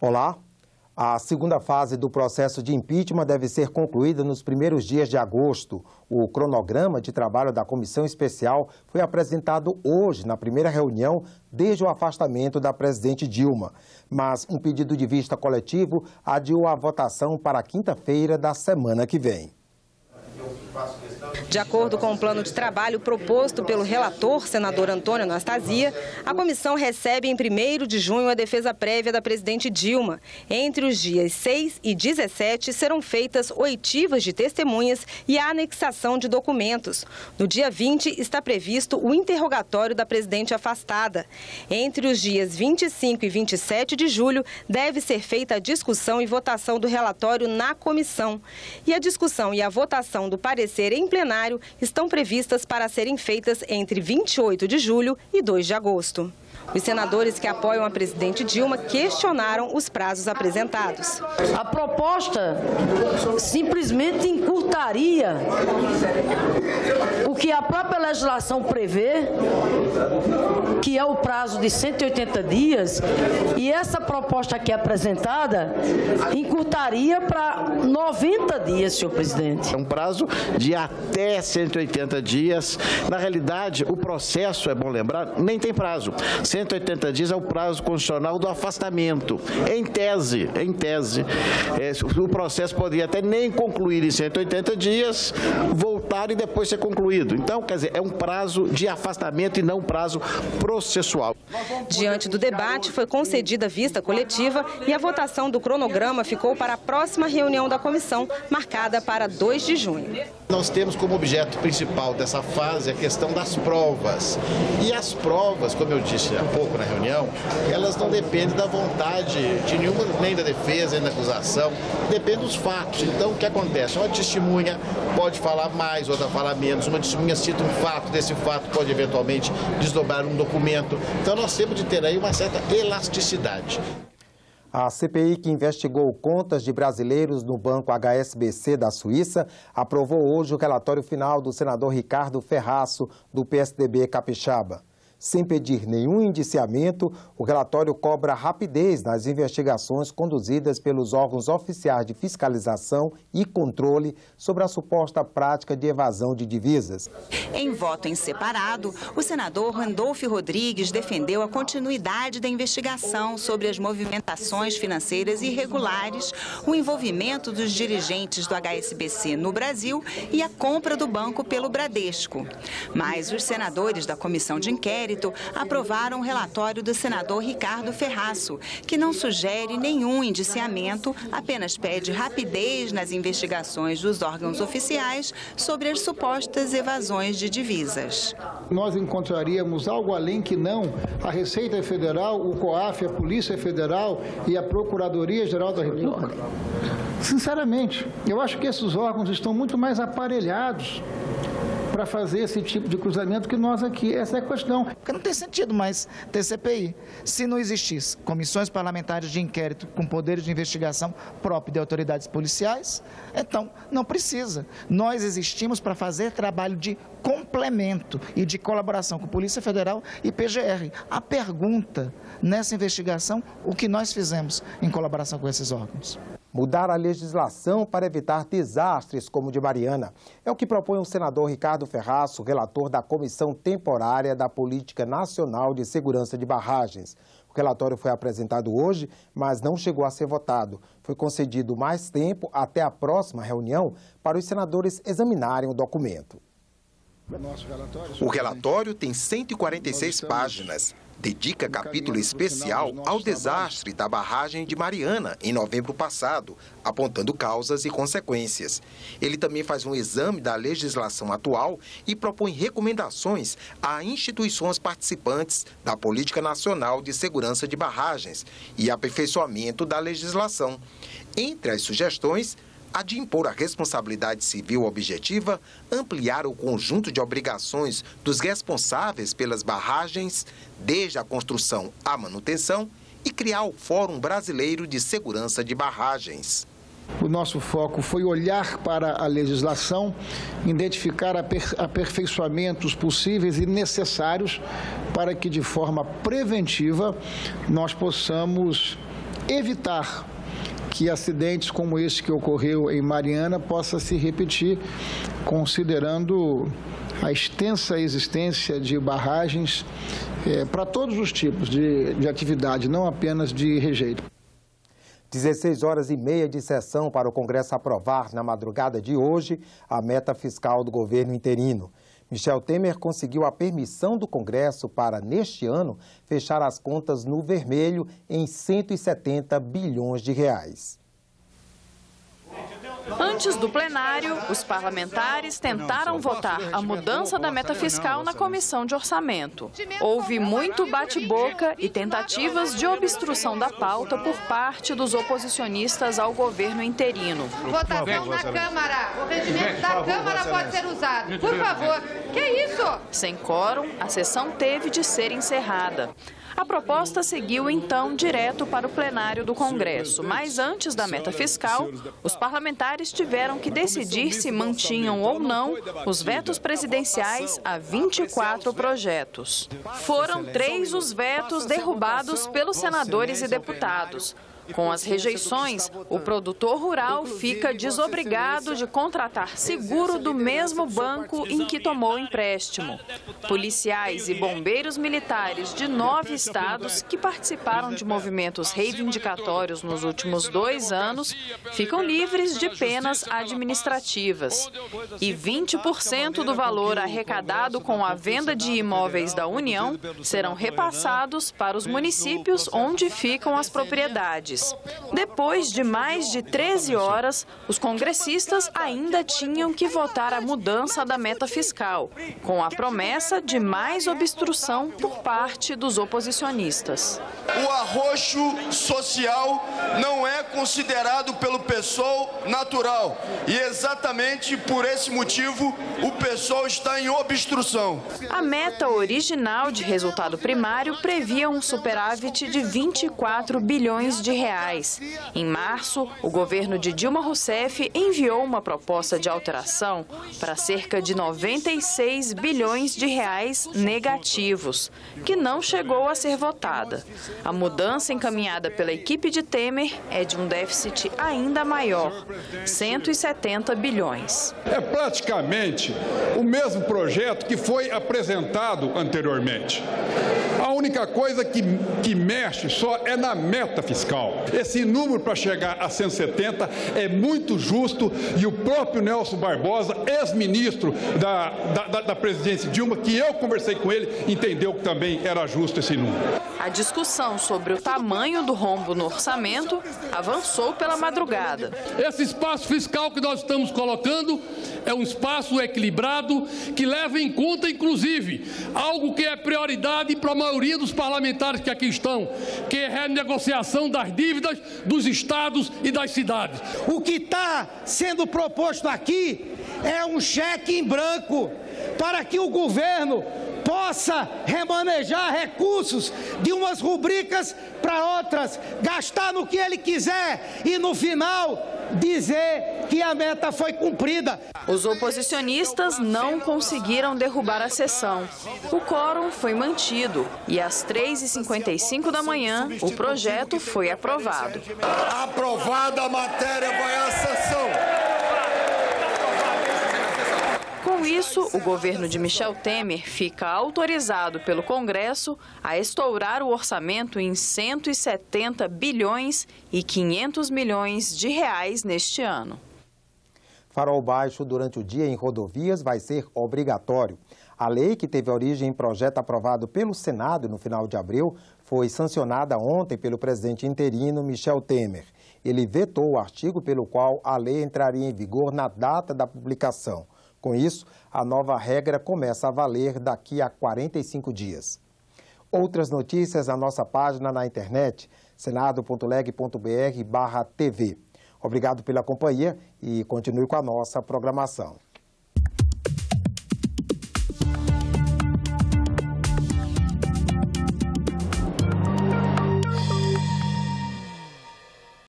Olá. A segunda fase do processo de impeachment deve ser concluída nos primeiros dias de agosto. O cronograma de trabalho da comissão especial foi apresentado hoje, na primeira reunião, desde o afastamento da presidente Dilma. Mas um pedido de vista coletivo adiou a votação para a quinta-feira da semana que vem. De acordo com o plano de trabalho proposto pelo relator, senador Antônio Anastasia, a comissão recebe em 1º de junho a defesa prévia da presidente Dilma. Entre os dias 6 e 17 serão feitas oitivas de testemunhas e a anexação de documentos. No dia 20 está previsto o interrogatório da presidente afastada. Entre os dias 25 e 27 de julho deve ser feita a discussão e votação do relatório na comissão. E a discussão e a votação do parecer em plenário estão previstas para serem feitas entre 28 de julho e 2 de agosto. Os senadores que apoiam a presidente Dilma questionaram os prazos apresentados. A proposta simplesmente encurtaria o que a própria legislação prevê, que é o prazo de 180 dias, e essa proposta aqui apresentada encurtaria para 90 dias, senhor presidente. É um prazo de até 180 dias. Na realidade, o processo, é bom lembrar, nem tem prazo. 180 dias é o prazo constitucional do afastamento. Em tese, o processo poderia até nem concluir em 180 dias, voltar e depois ser concluído. Então, quer dizer, é um prazo de afastamento e não um prazo processual. Diante do debate, foi concedida vista coletiva e a votação do cronograma ficou para a próxima reunião da comissão, marcada para 2 de junho. Nós temos como objeto principal dessa fase a questão das provas. E as provas, como eu disse há pouco na reunião, elas não dependem da vontade de nenhuma, nem da defesa, nem da acusação, dependem dos fatos. Então, o que acontece? Uma testemunha pode falar mais, outra falar menos. Uma testemunha cita um fato, desse fato pode eventualmente desdobrar um documento. Então, nós temos de ter aí uma certa elasticidade. A CPI, que investigou contas de brasileiros no banco HSBC da Suíça, aprovou hoje o relatório final do senador Ricardo Ferraço, do PSDB capixaba. Sem pedir nenhum indiciamento, o relatório cobra rapidez nas investigações conduzidas pelos órgãos oficiais de fiscalização e controle sobre a suposta prática de evasão de divisas. Em voto em separado, o senador Randolfo Rodrigues defendeu a continuidade da investigação sobre as movimentações financeiras irregulares, o envolvimento dos dirigentes do HSBC no Brasil e a compra do banco pelo Bradesco. Mas os senadores da comissão de inquérito aprovaram o relatório do senador Ricardo Ferraço, que não sugere nenhum indiciamento, apenas pede rapidez nas investigações dos órgãos oficiais sobre as supostas evasões de divisas. Nós encontraríamos algo além que não a Receita Federal, o COAF, a Polícia Federal e a Procuradoria-Geral da República? Sinceramente, eu acho que esses órgãos estão muito mais aparelhados para fazer esse tipo de cruzamento que nós aqui. Essa é a questão. Porque não tem sentido mais ter CPI. Se não existisse comissões parlamentares de inquérito com poderes de investigação próprio de autoridades policiais, então não precisa. Nós existimos para fazer trabalho de complemento e de colaboração com Polícia Federal e PGR. A pergunta nessa investigação, o que nós fizemos em colaboração com esses órgãos? Mudar a legislação para evitar desastres como o de Mariana. É o que propõe o senador Ricardo Ferraço, relator da Comissão Temporária da Política Nacional de Segurança de Barragens. O relatório foi apresentado hoje, mas não chegou a ser votado. Foi concedido mais tempo até a próxima reunião para os senadores examinarem o documento. O relatório tem 146 páginas. Dedica capítulo especial ao desastre da barragem de Mariana, em novembro passado, apontando causas e consequências. Ele também faz um exame da legislação atual e propõe recomendações a instituições participantes da Política Nacional de Segurança de Barragens e aperfeiçoamento da legislação. Entre as sugestões, a de impor a responsabilidade civil objetiva, ampliar o conjunto de obrigações dos responsáveis pelas barragens, desde a construção à manutenção, e criar o Fórum Brasileiro de Segurança de Barragens. O nosso foco foi olhar para a legislação, identificar aperfeiçoamentos possíveis e necessários para que, de forma preventiva, nós possamos evitar que acidentes como esse que ocorreu em Mariana possa se repetir, considerando a extensa existência de barragens para todos os tipos de atividade, não apenas de rejeito. 16h30 de sessão para o Congresso aprovar, na madrugada de hoje, a meta fiscal do governo interino. Michel Temer conseguiu a permissão do Congresso para, neste ano, fechar as contas no vermelho em 170 bilhões de reais. Antes do plenário, os parlamentares tentaram votar a mudança da meta fiscal na Comissão de Orçamento. Houve muito bate-boca e tentativas de obstrução da pauta por parte dos oposicionistas ao governo interino. Votação na Câmara. O regimento da Câmara pode ser usado. Por favor. Que isso? Sem quórum, a sessão teve de ser encerrada. A proposta seguiu, então, direto para o plenário do Congresso. Mas antes da meta fiscal, os parlamentares tiveram que decidir se mantinham ou não os vetos presidenciais a 24 projetos. Foram 3 os vetos derrubados pelos senadores e deputados. Com as rejeições, o produtor rural fica desobrigado de contratar seguro do mesmo banco em que tomou o empréstimo. Policiais e bombeiros militares de 9 estados que participaram de movimentos reivindicatórios nos últimos 2 anos ficam livres de penas administrativas. E 20% do valor arrecadado com a venda de imóveis da União serão repassados para os municípios onde ficam as propriedades. Depois de mais de 13 horas, os congressistas ainda tinham que votar a mudança da meta fiscal, com a promessa de mais obstrução por parte dos oposicionistas. O arroxo social não é considerado pelo PSOL natural e exatamente por esse motivo o PSOL está em obstrução. A meta original de resultado primário previa um superávit de 24 bilhões de reais. Em março, o governo de Dilma Rousseff enviou uma proposta de alteração para cerca de 96 bilhões de reais negativos, que não chegou a ser votada. A mudança encaminhada pela equipe de Temer é de um déficit ainda maior, 170 bilhões. É praticamente o mesmo projeto que foi apresentado anteriormente. A única coisa que mexe só é na meta fiscal. Esse número para chegar a 170 é muito justo e o próprio Nelson Barbosa, ex-ministro da presidência Dilma, que eu conversei com ele, entendeu que também era justo esse número. A discussão sobre o tamanho do rombo no orçamento avançou pela madrugada. Esse espaço fiscal que nós estamos colocando é um espaço equilibrado que leva em conta, inclusive, algo que é prioridade para a maioria dos parlamentares que aqui estão, que é a renegociação das dívidas dos estados e das cidades. O que está sendo proposto aqui é um cheque em branco para que o governo possa remanejar recursos de umas rubricas para outras, gastar no que ele quiser e, no final, dizer que a meta foi cumprida. Os oposicionistas não conseguiram derrubar a sessão. O quórum foi mantido e às 3h55 da manhã o projeto foi aprovado. Aprovada a matéria, vai à sessão. Com isso, o governo de Michel Temer fica autorizado pelo Congresso a estourar o orçamento em 170 bilhões e 500 milhões de reais neste ano. Farol baixo durante o dia em rodovias vai ser obrigatório. A lei, que teve origem em projeto aprovado pelo Senado no final de abril, foi sancionada ontem pelo presidente interino Michel Temer. Ele vetou o artigo pelo qual a lei entraria em vigor na data da publicação. Com isso, a nova regra começa a valer daqui a 45 dias. Outras notícias na nossa página na internet, senado.leg.br/TV. Obrigado pela companhia e continue com a nossa programação.